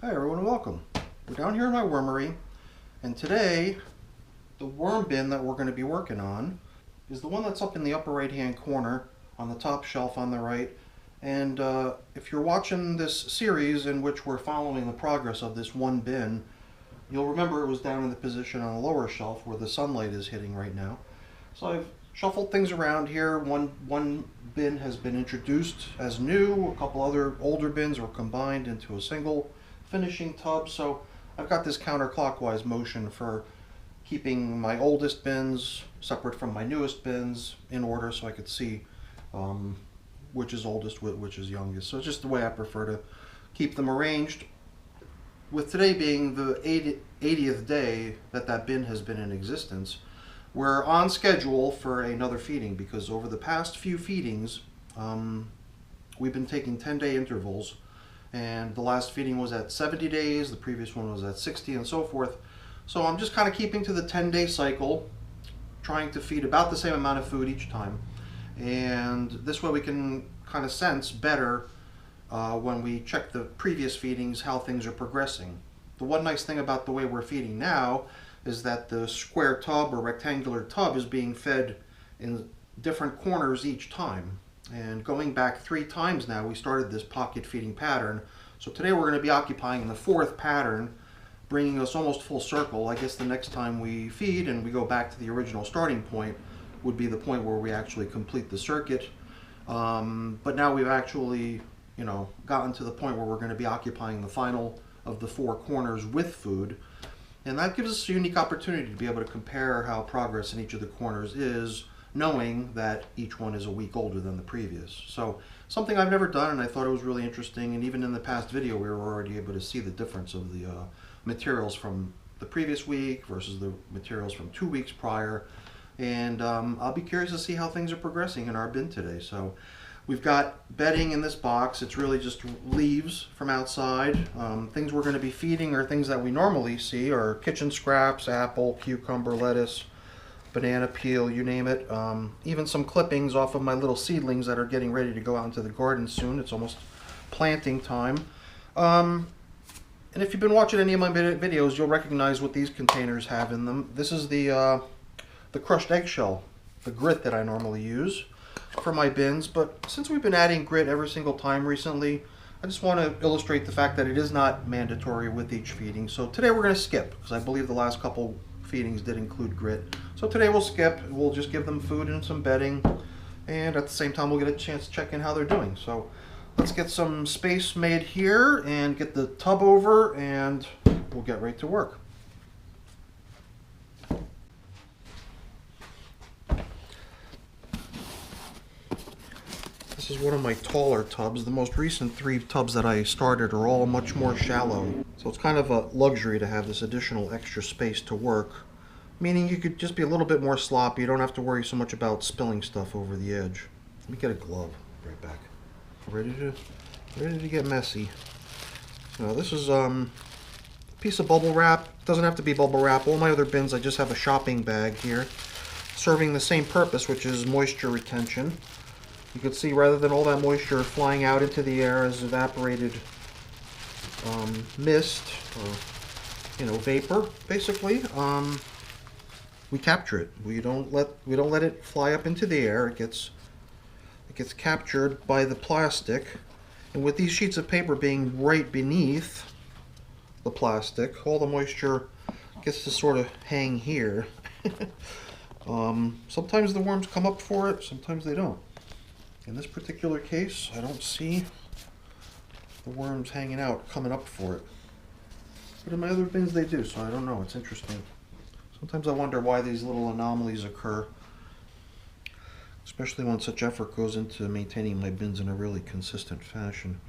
Hi everyone and welcome. We're down here in my wormery, and today the worm bin that we're going to be working on is the one that's up in the upper right hand corner on the top shelf on the right. And if you're watching this series in which we're following the progress of this one bin, you'll remember it was down in the position on the lower shelf where the sunlight is hitting right now. So I've shuffled things around here. One bin has been introduced as new, a couple other older bins were combined into a single finishing tub. So I've got this counterclockwise motion for keeping my oldest bins separate from my newest bins in order so I could see which is oldest, which is youngest. So it's just the way I prefer to keep them arranged. With today being the 80th day that bin has been in existence, we're on schedule for another feeding because over the past few feedings, we've been taking 10-day intervals, and the last feeding was at 70 days, the previous one was at 60, and so forth. So I'm just kind of keeping to the 10-day cycle, trying to feed about the same amount of food each time. And this way we can kind of sense better when we check the previous feedings how things are progressing. The one nice thing about the way we're feeding now is that the square tub or rectangular tub is being fed in different corners each time. And going back 3 times now, we started this pocket feeding pattern. So today we're going to be occupying the 4th pattern, bringing us almost full circle. I guess the next time we feed and we go back to the original starting point would be the point where we actually complete the circuit. But now we've actually, gotten to the point where we're going to be occupying the final of the 4 corners with food. And that gives us a unique opportunity to be able to compare how progress in each of the corners is, knowing that each one is a week older than the previous. So something I've never done, and I thought it was really interesting, and even in the past video we were already able to see the difference of the materials from the previous week versus the materials from 2 weeks prior. And I'll be curious to see how things are progressing in our bin today. So we've got bedding in this box. It's really just leaves from outside. Things we're going to be feeding are things that we normally see, are kitchen scraps, apple, cucumber, lettuce, banana peel, you name it. Even some clippings off of my little seedlings that are getting ready to go out into the garden soon. It's almost planting time. And if you've been watching any of my videos, you'll recognize what these containers have in them. This is the crushed eggshell, the grit that I normally use for my bins. But since we've been adding grit every single time recently, I just want to illustrate the fact that it is not mandatory with each feeding. So today we're going to skip, because I believe the last couple feedings did include grit. So today we'll skip. We'll just give them food and some bedding, and at the same time we'll get a chance to check in how they're doing. So let's get some space made here and get the tub over, and we'll get right to work. This is one of my taller tubs. The most recent 3 tubs that I started are all much more shallow. So it's kind of a luxury to have this additional extra space to work. Meaning you could just be a little bit more sloppy. You don't have to worry so much about spilling stuff over the edge. Let me get a glove. Right back. Ready to get messy. Now this is a piece of bubble wrap. It doesn't have to be bubble wrap. All my other bins I just have a shopping bag here, serving the same purpose, which is moisture retention. You can see rather than all that moisture flying out into the air as evaporated mist or vapor, basically, we capture it. We don't let it fly up into the air. It gets captured by the plastic, and with these sheets of paper being right beneath the plastic, all the moisture gets to sort of hang here. Sometimes the worms come up for it, sometimes they don't. In this particular case, I don't see the worms hanging out, coming up for it. But in my other bins they do, so I don't know. It's interesting. Sometimes I wonder why these little anomalies occur, especially when such effort goes into maintaining my bins in a really consistent fashion.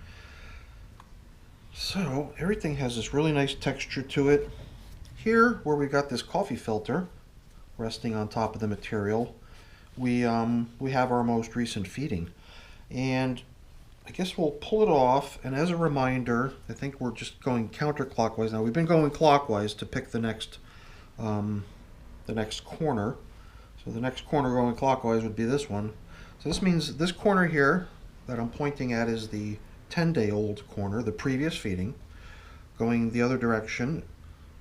So everything has this really nice texture to it. Here, where we got this coffee filter resting on top of the material, we have our most recent feeding, and I guess we'll pull it off. And as a reminder, I think we're just going counterclockwise now. We've been going clockwise to pick the next corner. So the next corner going clockwise would be this one. So this means this corner here that I'm pointing at is the 10-day-old corner, the previous feeding. going the other direction.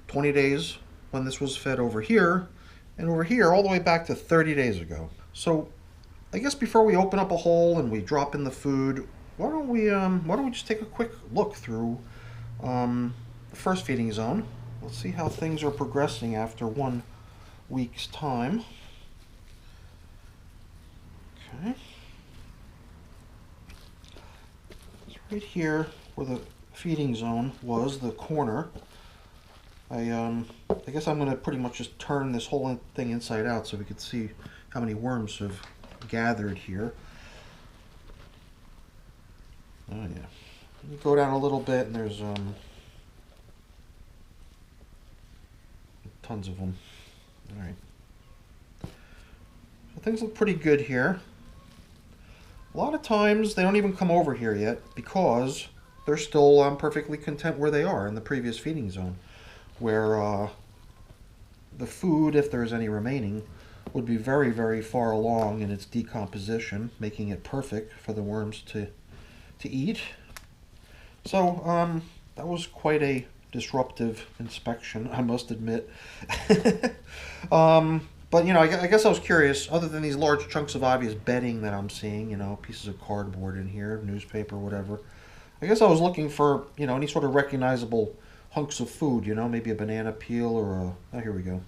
20 days when this was fed over here, and over here all the way back to 30 days ago. So I guess before we open up a hole and we drop in the food, why don't we just take a quick look through the first feeding zone. Let's see how things are progressing after 1 week's time. Okay. It's right here where the feeding zone was, the corner. I guess I'm going to pretty much just turn this whole thing inside out so we can see how many worms have gathered here. Oh yeah. You go down a little bit and there's tons of them. Alright. So things look pretty good here. A lot of times they don't even come over here yet because they're still perfectly content where they are in the previous feeding zone, where the food, if there's any remaining, would be very, very far along in its decomposition, making it perfect for the worms to eat. So that was quite a disruptive inspection, I must admit. But, you know, I guess I was curious, other than these large chunks of obvious bedding that I'm seeing, you know, pieces of cardboard in here, newspaper, whatever. I guess I was looking for, you know, any sort of recognizable hunks of food, you know, maybe a banana peel or a, oh, here we go.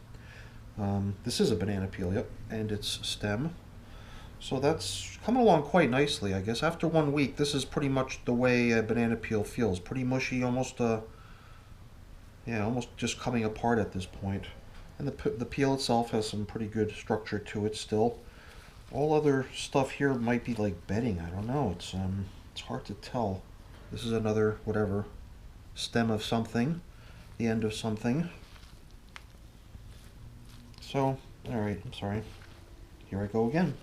This is a banana peel, yep, and its stem. So that's coming along quite nicely, I guess. After 1 week, this is pretty much the way a banana peel feels. Pretty mushy, almost, yeah, almost just coming apart at this point. And the peel itself has some pretty good structure to it still. All other stuff here might be like bedding. I don't know. It's hard to tell. This is another whatever stem of something, the end of something. So, all right. I'm sorry. Here I go again,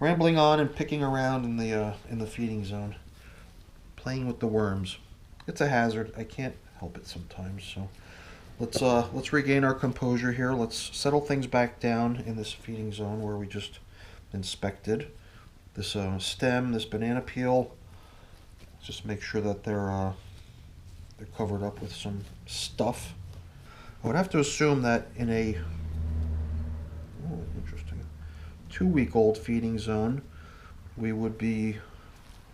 rambling on and picking around in the feeding zone, playing with the worms. It's a hazard. I can't help it sometimes. So. Let's regain our composure here. Let's settle things back down in this feeding zone where we just inspected. This stem, this banana peel. Just make sure that they're covered up with some stuff. I would have to assume that in a interesting 2-week-old feeding zone, we would be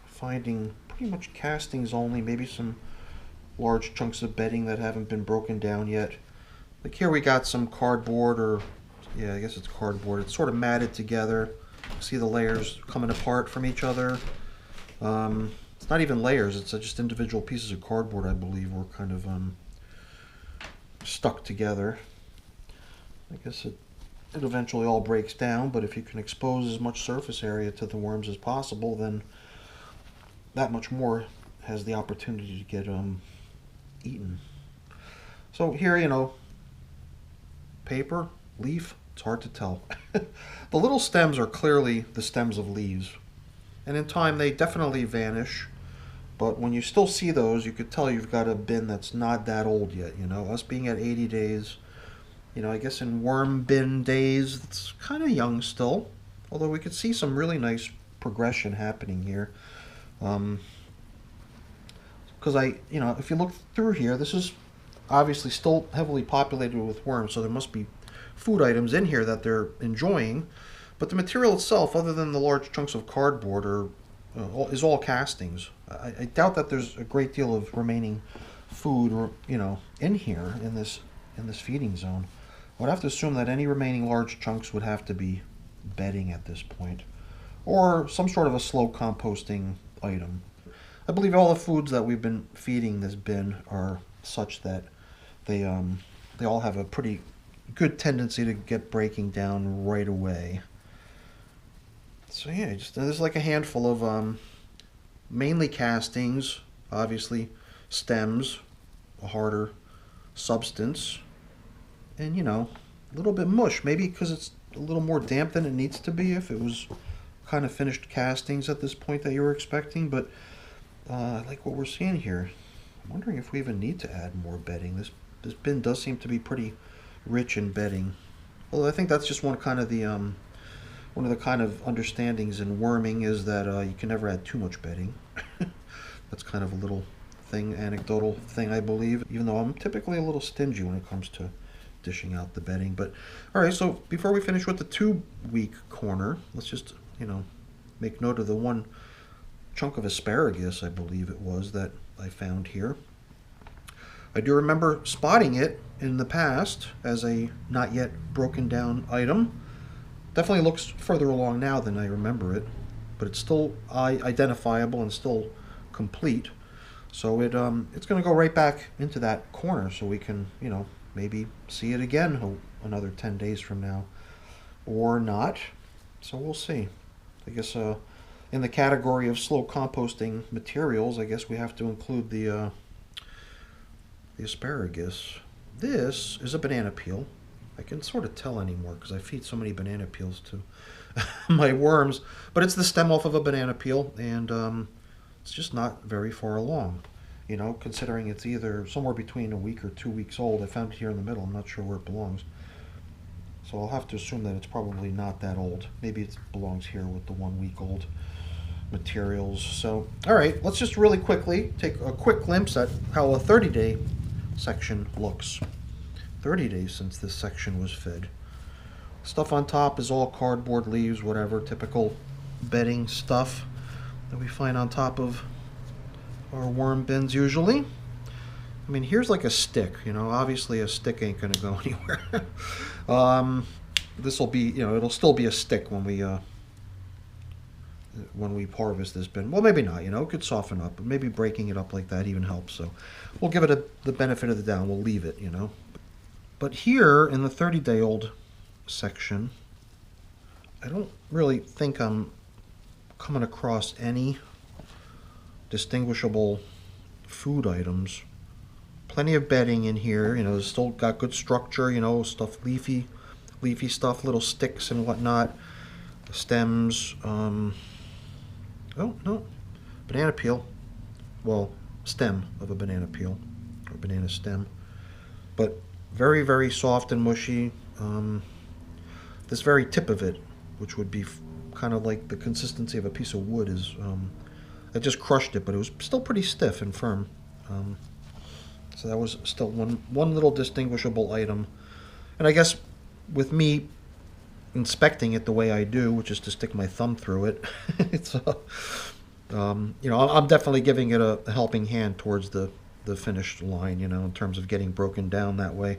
finding pretty much castings only, maybe some large chunks of bedding that haven't been broken down yet. Like here we got some cardboard, or yeah, I guess it's cardboard. It's sort of matted together. See the layers coming apart from each other. It's not even layers, it's just individual pieces of cardboard, I believe, were kind of stuck together. I guess it eventually all breaks down, but if you can expose as much surface area to the worms as possible, then that much more has the opportunity to get eaten. So here, you know, paper, leaf, it's hard to tell. The little stems are clearly the stems of leaves, and in time they definitely vanish, but when you still see those, you could tell you've got a bin that's not that old yet. You know, us being at 80 days, you know, I guess in worm bin days, it's kind of young still, although we could see some really nice progression happening here. Because you know, if you look through here, this is obviously still heavily populated with worms, so there must be food items in here that they're enjoying. But the material itself, other than the large chunks of cardboard, is all castings. I doubt that there's a great deal of remaining food, or you know, in here in this feeding zone. I would have to assume that any remaining large chunks would have to be bedding at this point, or some sort of a slow composting item. I believe all the foods that we've been feeding this bin are such that they all have a pretty good tendency to get breaking down right away. So yeah, just there's like a handful of mainly castings, obviously stems, a harder substance, and you know, a little bit mush, maybe because it's a little more damp than it needs to be if it was kind of finished castings at this point that you were expecting. But I like what we're seeing here. I'm wondering if we even need to add more bedding. This bin does seem to be pretty rich in bedding. Although I think that's just one of the kind of understandings in worming is that you can never add too much bedding. That's kind of a little anecdotal thing, I believe, even though I'm typically a little stingy when it comes to dishing out the bedding. But all right, so before we finish with the 2-week corner, let's just, make note of the one chunk of asparagus, I believe it was, that I found here. I do remember spotting it in the past as a not yet broken down item. Definitely looks further along now than I remember it, but it's still identifiable and still complete. So it's going to go right back into that corner so we can, maybe see it again another 10 days from now or not. So we'll see. I guess in the category of slow composting materials, I guess we have to include the asparagus. This is a banana peel. I can sort of tell anymore because I feed so many banana peels to my worms. But it's the stem off of a banana peel, and it's just not very far along. Considering it's either somewhere between a week or 2 weeks old. I found it here in the middle. I'm not sure where it belongs. So I'll have to assume that it's probably not that old. Maybe it belongs here with the 1 week old materials. So, all right, let's just really quickly take a quick glimpse at how a 30-day section looks. 30 days since this section was fed. Stuff on top is all cardboard, leaves, whatever, typical bedding stuff that we find on top of our worm bins usually. I mean, here's like a stick, obviously a stick ain't gonna go anywhere. This will be, it'll still be a stick when we harvest this bin. Well, maybe not, it could soften up, but maybe breaking it up like that even helps. So we'll give it the benefit of the doubt. We'll leave it, But here in the 30-day-old section, I don't really think I'm coming across any distinguishable food items. Plenty of bedding in here, it's still got good structure, stuff, leafy stuff, little sticks and whatnot, stems. Oh no, banana peel. Well, stem of a banana peel or banana stem, but very, very soft and mushy. This very tip of it, which would be kind of like the consistency of a piece of wood, is I just crushed it, but it was still pretty stiff and firm. So that was still one little distinguishable item. And I guess with me inspecting it the way I do, which is to stick my thumb through it, it's I'm definitely giving it a helping hand towards the finished line, in terms of getting broken down that way.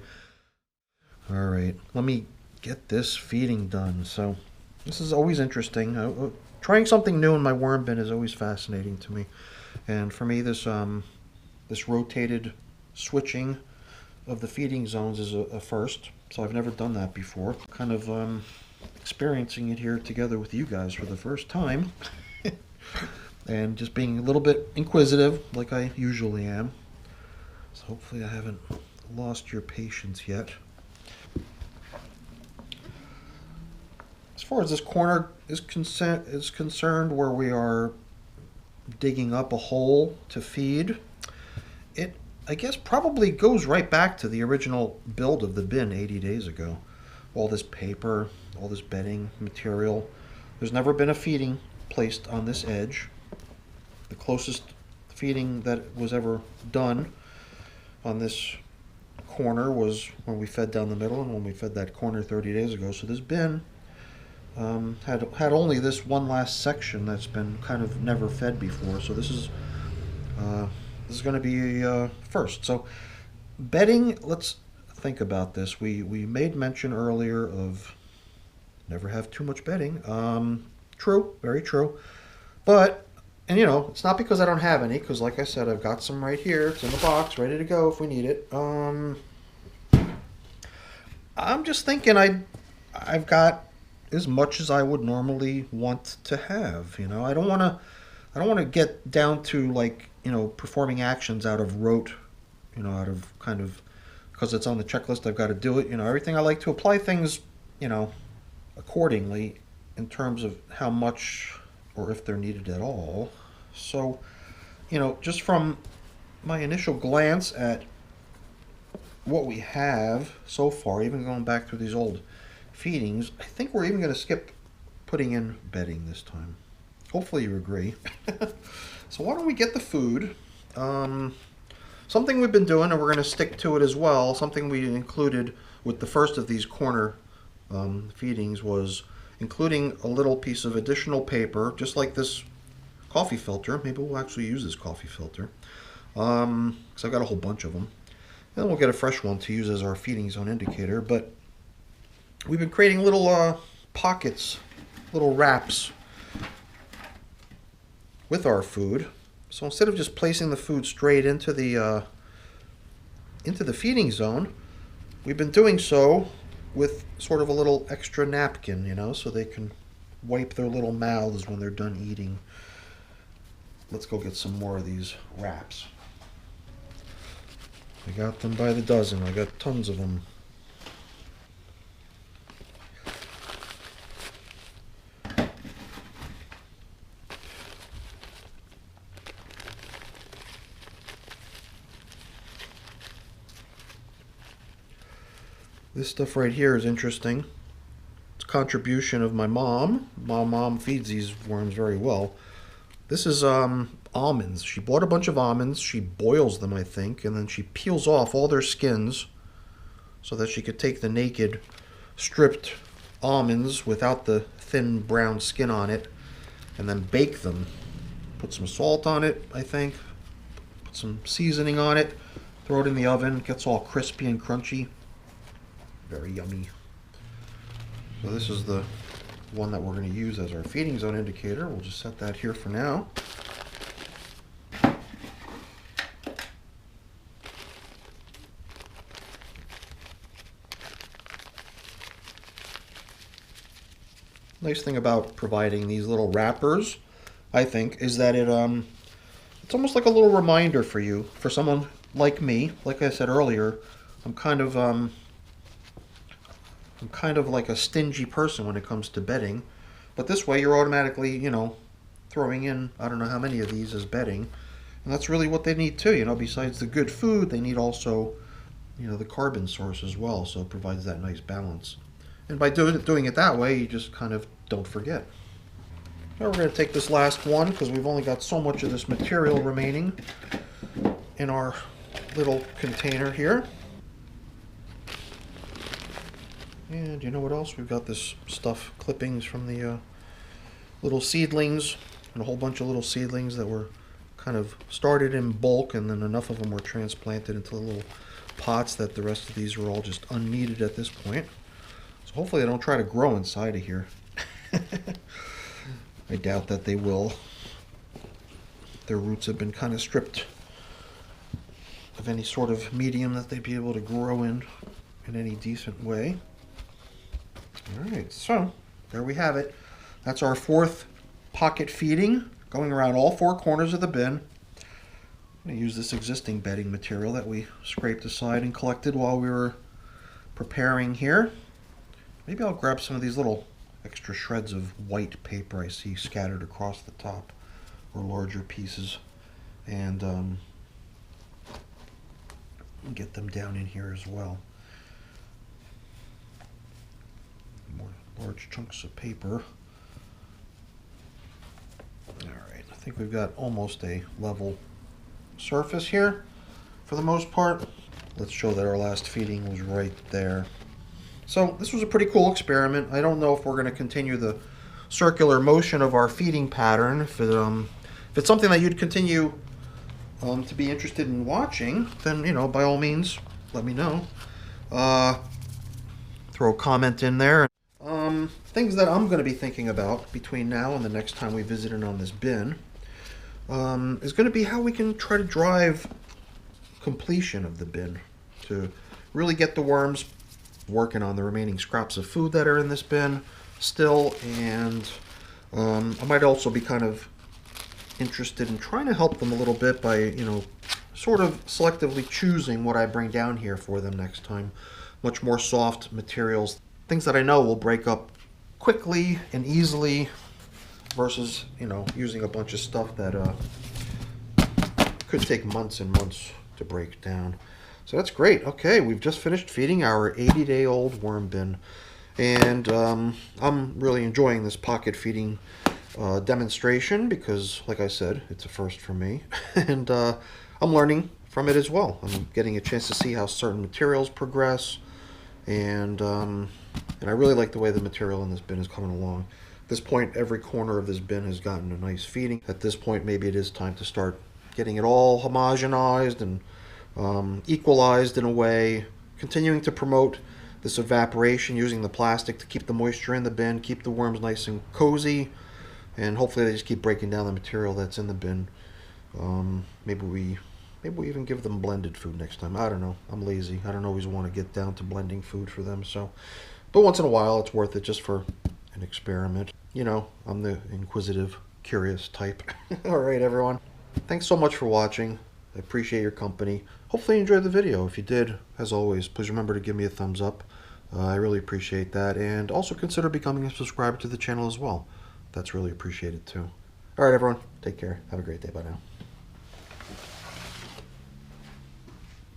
All right, let me get this feeding done. So this is always interesting. Trying something new in my worm bin is always fascinating to me. And for me, this rotated switching of the feeding zones is a first. So I've never done that before. Kind of experiencing it here together with you guys for the first time. And just being a little bit inquisitive like I usually am. So hopefully I haven't lost your patience yet. As far as this corner is concerned, where we are digging up a hole to feed, it, I guess, probably goes right back to the original build of the bin 80 days ago. All this paper, all this bedding material. There's never been a feeding placed on this edge. The closest feeding that was ever done on this corner was when we fed down the middle and when we fed that corner 30 days ago. So this bin had only this one last section that's been kind of never fed before. So this is going to be a first. So bedding, let's think about this. We made mention earlier of never have too much bedding. True, very true. But, and it's not because I don't have any, because like I said, I've got some right here. It's in the box, ready to go if we need it. I'm just thinking I've got as much as I would normally want to have. I don't want to get down to like, performing actions out of rote, out of kind of, because it's on the checklist, I've got to do it. Everything I like to apply things, accordingly in terms of how much or if they're needed at all. So, just from my initial glance at what we have so far, even going back through these old feedings, I think we're even going to skip putting in bedding this time. Hopefully you agree. So why don't we get the food Something we've been doing, and we're going to stick to it as well, something we included with the first of these corner feedings was including a little piece of additional paper, just like this coffee filter. Maybe we'll actually use this coffee filter, because I've got a whole bunch of them. And we'll get a fresh one to use as our feeding zone indicator. But we've been creating little pockets, little wraps with our food. So instead of just placing the food straight into the feeding zone, we've been doing so with sort of a little extra napkin, you know, so they can wipe their little mouths when they're done eating. Let's go get some more of these wraps. I got them by the dozen. I got tons of them. This stuff right here is interesting. It's a contribution of my mom. My mom feeds these worms very well. This is almonds. She bought a bunch of almonds. She boils them, I think, and then she peels off all their skins so that she could take the naked, stripped almonds without the thin brown skin on it and then bake them. Put some salt on it, I think. Put some seasoning on it. Throw it in the oven. It gets all crispy and crunchy. Very yummy. So this is the one that we're going to use as our feeding zone indicator. We'll just set that here for now. Nice thing about providing these little wrappers, I think, is that it's almost like a little reminder for you, for someone like me. Like I said earlier, I'm kind of like a stingy person when it comes to bedding, but this way you're automatically, you know, throwing in I don't know how many of these as bedding, and that's really what they need too. You know, besides the good food, they need also, you know, the carbon source as well. So it provides that nice balance. And by doing it that way, you just kind of don't forget. Now we're going to take this last one because we've only got so much of this material remaining in our little container here. And you know what else? We've got this stuff, clippings from the little seedlings, and a whole bunch of little seedlings that were kind of started in bulk, and then enough of them were transplanted into little pots that the rest of these are all just unneeded at this point. So hopefully they don't try to grow inside of here. I doubt that they will. Their roots have been kind of stripped of any sort of medium that they'd be able to grow in any decent way. Alright, so there we have it. That's our fourth pocket feeding, going around all four corners of the bin. I'm going to use this existing bedding material that we scraped aside and collected while we were preparing here. Maybe I'll grab some of these little extra shreds of white paper I see scattered across the top, or larger pieces, and get them down in here as well. More large chunks of paper. Alright, I think we've got almost a level surface here for the most part. Let's show that our last feeding was right there. So this was a pretty cool experiment. I don't know if we're going to continue the circular motion of our feeding pattern. If it's something that you'd continue to be interested in watching, then, you know, by all means, let me know. Throw a comment in there. Things that I'm going to be thinking about between now and the next time we visit it on this bin is going to be how we can try to drive completion of the bin to really get the worms working on the remaining scraps of food that are in this bin still. And I might also be kind of interested in trying to help them a little bit by, you know, sort of selectively choosing what I bring down here for them next time. Much more soft materials, things that I know will break up quickly and easily versus, you know, using a bunch of stuff that could take months and months to break down. So that's great. Okay, we've just finished feeding our 80-day-old worm bin, and I'm really enjoying this pocket feeding demonstration because, like I said, it's a first for me. And I'm learning from it as well. I'm getting a chance to see how certain materials progress, and I really like the way the material in this bin is coming along. At this point, every corner of this bin has gotten a nice feeding. At this point, maybe it is time to start getting it all homogenized and equalized in a way, continuing to promote this evaporation using the plastic to keep the moisture in the bin, keep the worms nice and cozy, and hopefully they just keep breaking down the material that's in the bin. Maybe we even give them blended food next time. I don't know. I'm lazy. I don't always want to get down to blending food for them. But once in a while, it's worth it just for an experiment. You know, I'm the inquisitive, curious type. All right, everyone. Thanks so much for watching. I appreciate your company. Hopefully you enjoyed the video. If you did, as always, please remember to give me a thumbs up. I really appreciate that. And also consider becoming a subscriber to the channel as well. That's really appreciated too. All right, everyone. Take care. Have a great day. Bye now.